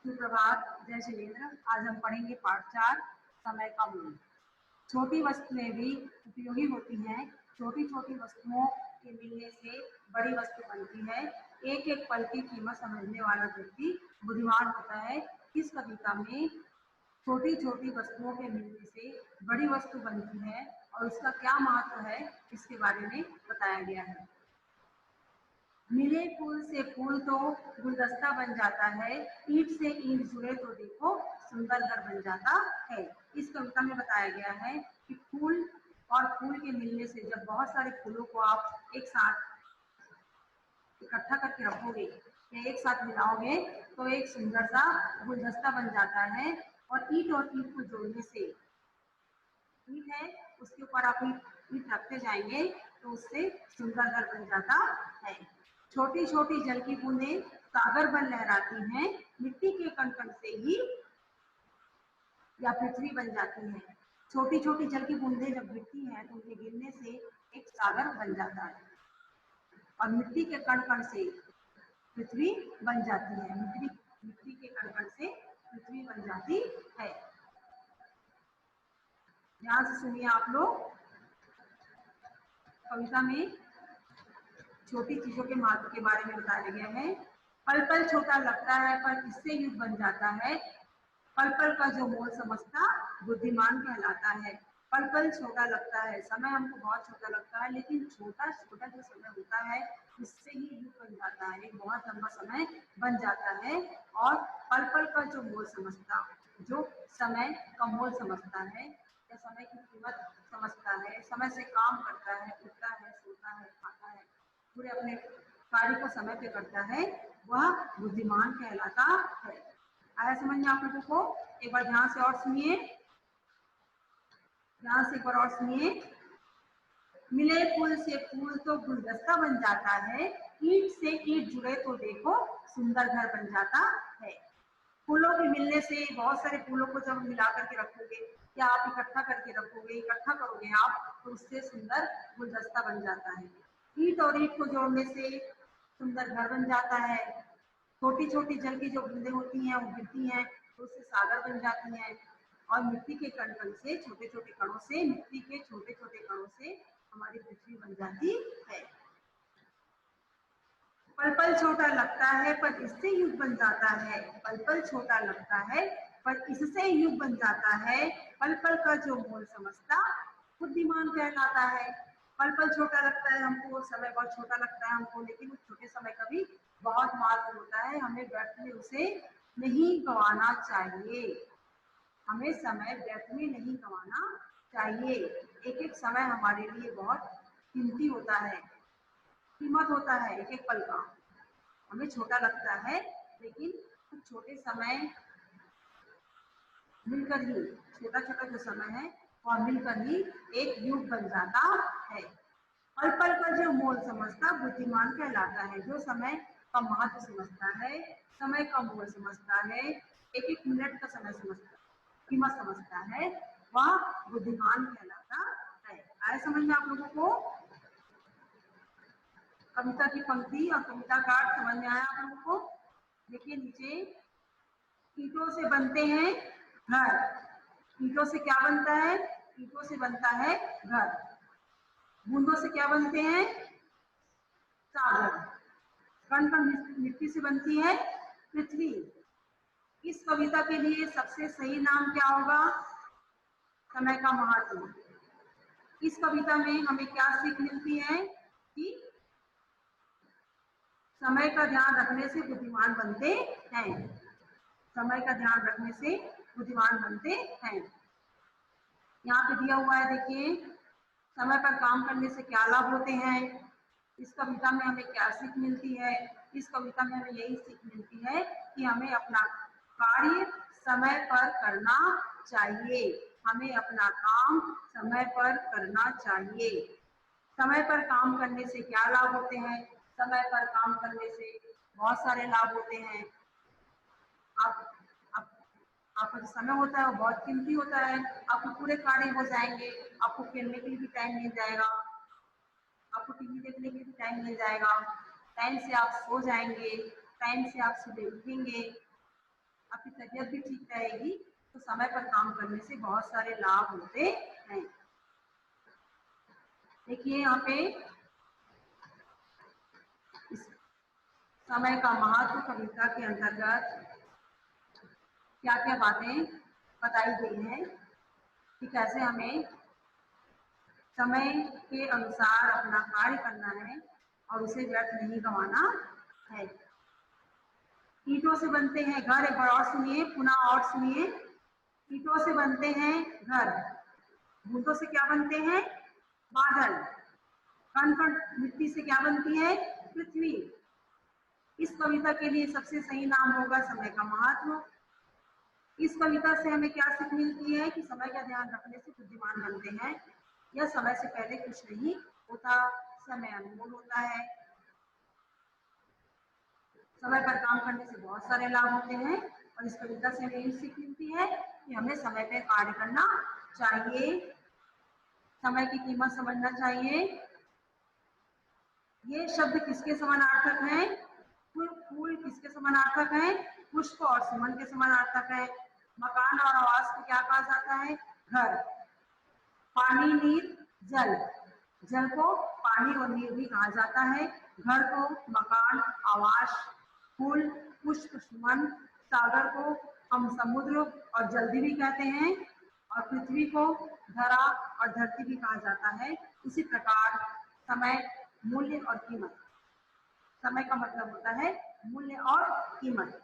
सुप्रभात, जय शिवेंद्र। आज हम पढ़ेंगे पाठ 4 समय का मूल्य। छोटी वस्तुएं भी उपयोगी होती हैं। छोटी छोटी वस्तुओं के मिलने से बड़ी वस्तु बनती है। एक एक पल की कीमत समझने वाला व्यक्ति बुद्धिमान होता है। इस कविता में छोटी छोटी वस्तुओं के मिलने से बड़ी वस्तु बनती है और उसका क्या महत्व है इसके बारे में बताया गया है। मिले फूल से फूल तो गुलदस्ता बन जाता है, ईंट से ईंट जुड़े तो देखो सुंदर घर बन जाता है। इस कविता में बताया गया है कि फूल और फूल के मिलने से जब बहुत सारे फूलों को आप एक साथ इकट्ठा करके रखोगे या एक साथ मिलाओगे तो एक सुंदर सा गुलदस्ता बन जाता है। और ईंट को जोड़ने से, ईंट है उसके ऊपर आप ईंट रखते जाएंगे तो उससे सुंदर घर बन जाता है। छोटी छोटी जल की बूंदें सागर बन लहराती हैं, मिट्टी के कण कण से ही या पृथ्वी बन जाती है। छोटी छोटी जल की बूंदें जब गिरती हैं तो उनके गिरने से एक सागर बन जाता है और मिट्टी के कण कण से पृथ्वी बन जाती है। मिट्टी के कण कण से पृथ्वी बन जाती है। ध्यान से सुनिए आप लोग। कविता में छोटी चीजों के महत्व के बारे में बताया गया है। पल पल छोटा लगता है पर इससे युग बन जाता है। पल पल का जो मोल समझता बुद्धिमान कहलाता है। पल पल छोटा लगता है, समय हमको बहुत छोटा लगता है, लेकिन छोटा छोटा जो समय होता है उससे ही युग बन जाता है, एक बहुत लंबा समय बन जाता है। और पल पल का जो मोल समझता, जो समय का मोल समझता है या समय की कीमत समझता है, समय से काम करता है, उठता है, सोता है, खाता है, पूरे अपने कार्य को समय पे करता है, वह बुद्धिमान कहलाता है। आया समझ में आप लोगों को? एक बार ध्यान से और सुनिए, ध्यान से एक बार और सुनिए। मिले फूल से फूल तो गुलदस्ता बन जाता है, ईंट से ईंट जुड़े तो देखो सुंदर घर बन जाता है। फूलों के मिलने से, बहुत सारे फूलों को जब मिला करके रखोगे या आप इकट्ठा करके रखोगे, इकट्ठा करोगे आप तो उससे सुंदर गुलदस्ता बन जाता है। ईंट और ईंट को जोड़ने से सुंदर घर बन जाता है। छोटी छोटी जल की जो बूंदें होती हैं वो गिरती हैं तो उससे सागर बन जाती हैं। और मिट्टी के कण कण से, छोटे छोटे कणों से, मिट्टी के छोटे छोटे कणों से हमारी पृथ्वी बन जाती है। पल पल छोटा लगता है पर इससे युग बन जाता है। पल पल छोटा लगता है पर इससे युग बन जाता है। पल पल का जो मोल समझता बुद्धिमान कहलाता है। पल पल छोटा लगता है हमको, समय बहुत छोटा लगता है हमको, लेकिन उस छोटे समय का भी बहुत महत्व होता है। हमें व्यर्थ में उसे नहीं गंवाना चाहिए। हमें समय व्यर्थ में नहीं गंवाना चाहिए। एक एक समय हमारे लिए बहुत कीमती होता है, कीमत होता है एक एक पल का। हमें छोटा लगता है लेकिन कुछ छोटे समय मिलकर ही, छोटा छोटा जो समय है वह मिलकर ही एक युग बन जाता है। पल पल का जो मोल समझता बुद्धिमान कहलाता है। जो समय का महत्व समझता है, समय का मोल समझता है, एक एक मिनट का समय समझता, कीमत समझता है, वह बुद्धिमान कहलाता है। आए समझ में आप लोगों को? कविता की पंक्ति और कविता का अर्थ समझ में आया आप लोगों को? देखिए नीचे, ईंटों से बनते हैं घर। ईंटों से क्या बनता है? ईंटों से बनता है घर। बूंदों से क्या बनते हैं? सागर। कण कण मिट्टी से बनती है पृथ्वी। इस कविता के लिए सबसे सही नाम क्या होगा? समय का महत्व। इस कविता में हमें क्या सीख मिलती है कि समय का ध्यान रखने से बुद्धिमान बनते हैं। समय का ध्यान रखने से बुद्धिमान बनते हैं। यहाँ पे दिया हुआ है, देखिए, समय पर काम करने से क्या लाभ होते हैं। इस कविता में हमें क्या सीख मिलती है? इस कविता में हमें यही सीख मिलती है कि हमें अपना कार्य समय पर करना चाहिए। हमें अपना काम समय पर करना चाहिए। समय पर काम करने से क्या लाभ होते हैं? समय पर काम करने से बहुत सारे लाभ होते हैं। आप आपका जो समय होता है वो बहुत कीमती होता है। आपके पूरे कार्य हो जाएंगे, आपको खेलने के लिए भी टाइम मिल जाएगा, आपको टीवी देखने के लिए भी टाइम मिल जाएगा, टाइम से आप सो जाएंगे, टाइम से आप सुबह उठेंगे, आपकी तबीयत भी ठीक रहेगी। तो समय पर काम करने से बहुत सारे लाभ होते हैं। देखिए यहाँ पे इस समय का महत्व कविता के अंतर्गत क्या क्या बातें बताई गई हैं कि कैसे हमें समय के अनुसार अपना कार्य करना है और उसे व्यर्थ नहीं गंवाना है। ईंटों से बनते हैं घर, एक बार और सुनिए, पुनः और सुनिए। ईंटों से बनते हैं घर, बूंदों से क्या बनते हैं? बादल। कण कण मिट्टी से क्या बनती है? पृथ्वी। इस कविता के लिए सबसे सही नाम होगा समय का महत्व। इस कविता से हमें क्या सीख मिलती है कि समय का ध्यान रखने से बुद्धिमान बनते हैं। यह समय से पहले कुछ नहीं होता, समय अनमोल होता है। समय पर काम करने से बहुत सारे लाभ होते हैं और इस कविता से हमें यही सीख मिलती है कि हमें समय पर कार्य करना चाहिए, समय की कीमत समझना चाहिए। ये शब्द किसके समानार्थक हैं? फूल किसके समानार्थक है? पुष्प और सुमन के समानार्थक है। मकान और आवास को क्या कहा जाता है? घर। पानी, नीर, जल। जल को पानी और नीर भी कहा जाता है। घर को मकान, आवास, फूल, पुष्प, सुमन, सागर को हम समुद्र और जल्दी भी कहते हैं और पृथ्वी को धरा और धरती भी कहा जाता है। इसी प्रकार समय, मूल्य और कीमत। समय का मतलब होता है मूल्य और कीमत।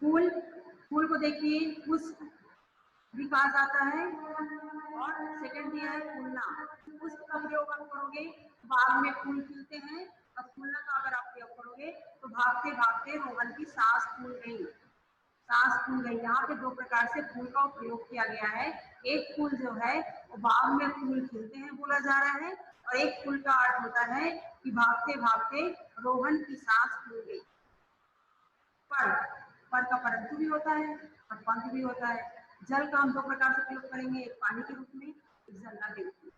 फूल को देखिए पुष्प भी कहा जाता है और सेकंड दिया है फूलना। पुष्प का प्रयोग आप करोगे बाग में फूल खिलते हैं और फूलना का अगर आप प्रयोग करोगे तो भागते भागते रोहन की सांस फूल गई, सांस फूल गई। यहाँ पे दो प्रकार से फूल का प्रयोग किया गया है। एक फूल जो है वो बाग में फूल खिलते हैं बोला जा रहा है और एक फूल का अर्थ होता है कि भागते भागते रोहन की सांस फूल गई। पर का परंतु भी होता है और पंख भी होता है। जल का हम दो प्रकार से प्रयोग करेंगे, एक पानी के रूप में, एक जलना के रूप में।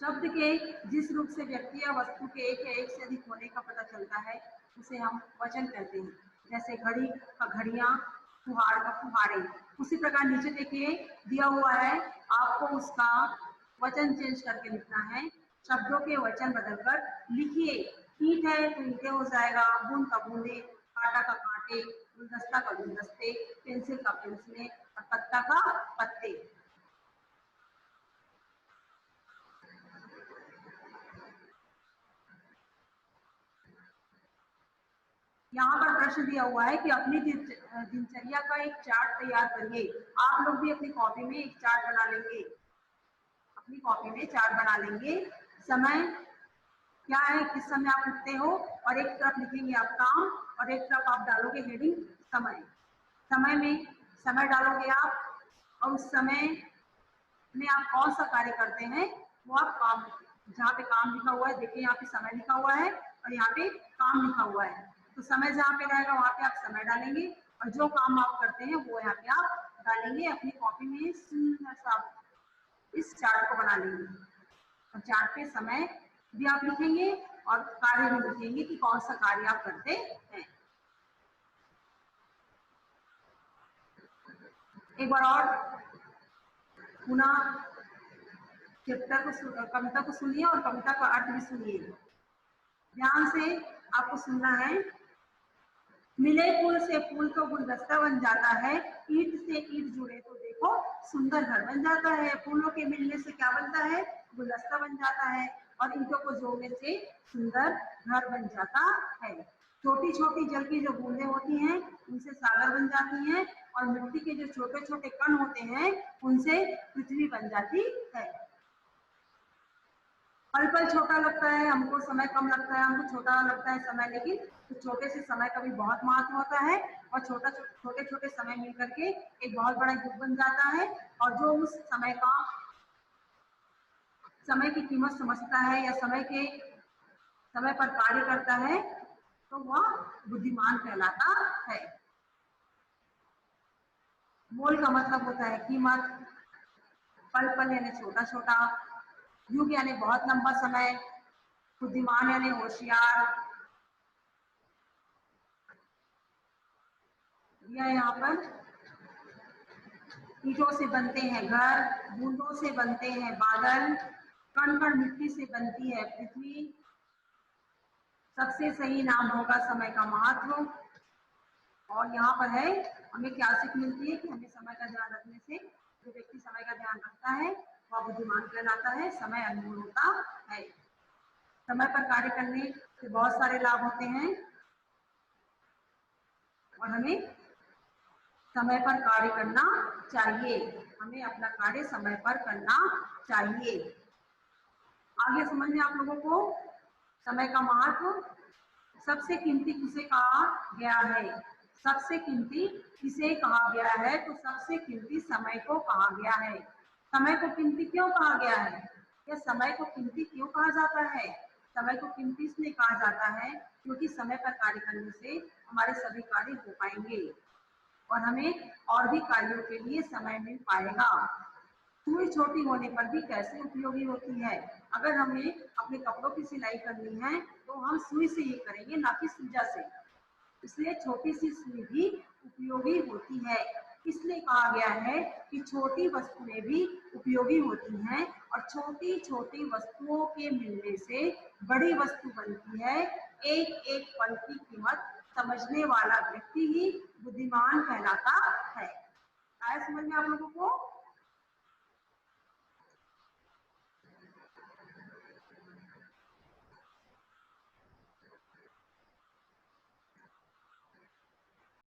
शब्द के जिस रूप से व्यक्ति या वस्तु के एक या एक से अधिक होने का पता चलता है उसे हम वचन कहते हैं। जैसे घड़ी का घड़ियां, फुहार का फुहारे। उसी प्रकार नीचे देखिए दिया हुआ है, आपको उसका वचन चेंज करके लिखना है। शब्दों के वचन बदलकर लिखिए। ईंट है तो ईंटे हो जाएगा, बूंद का बूंदे, कांटा का कांटे, गुलदस्ता का गुलदस्ते, पेंसिल का पेंसिलें और पत्ता का पत्ते। यहाँ पर प्रश्न दिया हुआ है कि अपनी दिनचर्या का एक चार्ट तैयार करिए। आप लोग भी अपनी कॉपी में एक चार्ट बना लेंगे, अपनी कॉपी में चार्ट बना लेंगे। समय क्या है, किस समय आप उठते हो और एक तरफ लिखेंगे आप काम और एक तरफ आप डालोगे हेडिंग समय। समय में समय डालोगे आप और उस समय में आप कौन सा कार्य करते हैं वो आप काम, जहाँ पे काम लिखा हुआ है देखिए यहाँ पे समय लिखा हुआ है और यहाँ पे काम लिखा हुआ है। तो समय जहाँ पे रहेगा वहाँ पे आप समय डालेंगे और जो काम आप करते हैं वो यहाँ पे आप डालेंगे। अपनी कॉपी में सुंदर सा इस चार्ट को बना लेंगे और चार्ट पे समय भी आप लिखेंगे और कार्य भी लिखेंगे कि कौन सा कार्य आप करते हैं। एक बार और पुनः कविता को सुनिए और कविता का अर्थ भी सुनिए। ध्यान से आपको सुनना है। मिले फूल से फूल तो गुलदस्ता बन जाता है, ईंट से ईंट जुड़े तो देखो सुंदर घर बन जाता है। फूलों के मिलने से क्या बनता है? गुलदस्ता बन जाता है और ईंटों को जोड़ने से सुंदर घर बन जाता है। छोटी छोटी जल की जो बूंदें होती हैं उनसे सागर बन जाती हैं और मिट्टी के जो छोटे छोटे कण होते हैं उनसे पृथ्वी बन जाती है। पल पल छोटा लगता है हमको, समय कम लगता है हमको, छोटा लगता है समय, लेकिन तो छोटे से समय का भी बहुत महत्व होता है और छोटे छोटे समय मिल करके एक बहुत बड़ा युग बन जाता है। और जो उस समय की कीमत समझता है या समय पर कार्य करता है तो वह बुद्धिमान कहलाता है। मोल का मतलब होता है कीमत, पल पल यानी छोटा छोटा, युग यानी बहुत लंबा समय, बुद्धिमान यानी होशियार। दिया यहाँ पर, ईंटों से बनते हैं घर, बूंदों से बनते हैं बादल, कण कण मिट्टी से बनती है पृथ्वी, सबसे सही नाम होगा समय का महत्व। और यहाँ पर है, हमें क्या सीख मिलती है कि हमें समय का ध्यान रखने से, जो व्यक्ति समय का ध्यान रखता है वह बुद्धिमान कहलाता है, समय अनमोल होता है। समय पर कार्य करने से बहुत सारे लाभ होते हैं और हमें समय पर कार्य करना चाहिए। हमें अपना कार्य समय पर करना चाहिए। आगे समझ में आप लोगों को समय का महत्व। सबसे कीमती किसे कहा गया है? सबसे कीमती किसे कहा गया है? तो सबसे कीमती समय को कहा गया है। समय को कीमती क्यों कहा गया है? या समय को कीमती क्यों कहा जाता है? समय को कीमती इसलिए कहा जाता है क्योंकि समय पर कार्य करने से हमारे सभी कार्य हो पाएंगे और हमें और भी कार्यों के लिए समय मिल पाएगा। सुई छोटी होने पर भी कैसे उपयोगी होती है? अगर हमें अपने कपड़ों की सिलाई करनी है तो हम सुई से ही करेंगे, ना कि सुजा से। इसलिए छोटी सी सुई भी उपयोगी होती है। इसलिए कहा गया है कि छोटी वस्तुएं भी उपयोगी होती हैं और छोटी छोटी वस्तुओं के मिलने से बड़ी वस्तु बनती है। एक एक पल की कीमत समझने वाला व्यक्ति ही बुद्धिमान कहलाता है। आया समझ में आप लोगों को?